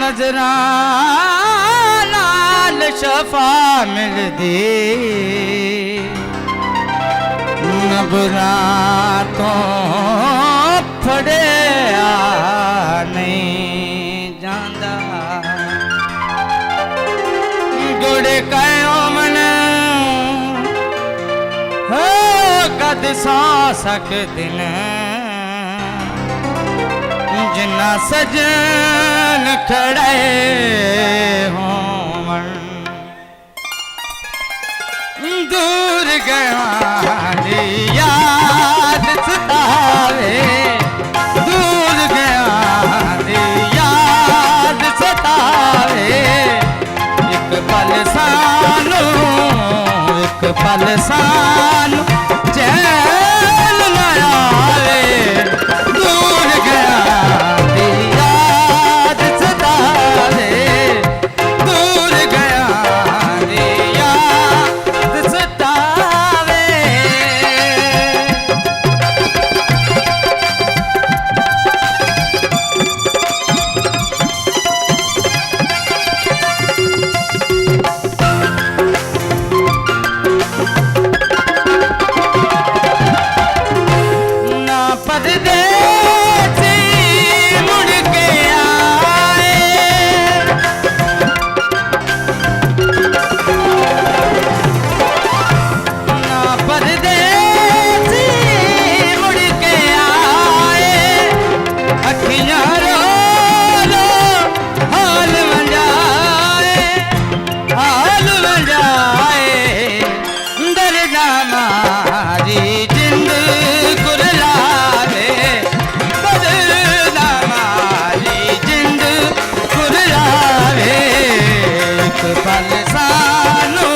नजरां नाल शफा मिलदी नबरां तो फड़िया नहीं जांदा गुड़ कयोमन हो कद सौ सकदिन जिन्ना सजन खड़े होवन दूर गया याद सतावे दूर गया याद सतावे एक पल सानू चैन न आवे दूर गया याद सतावे दूर गया याद सतावे ना परदेसी मुड़ के आए ना परदेसी मुड़ के आए अखियां रो रो हाल मंजाए दर्दा मारी जिंद कुरलावे दर्दा मारी जिंद कुरलावे एक पल सानू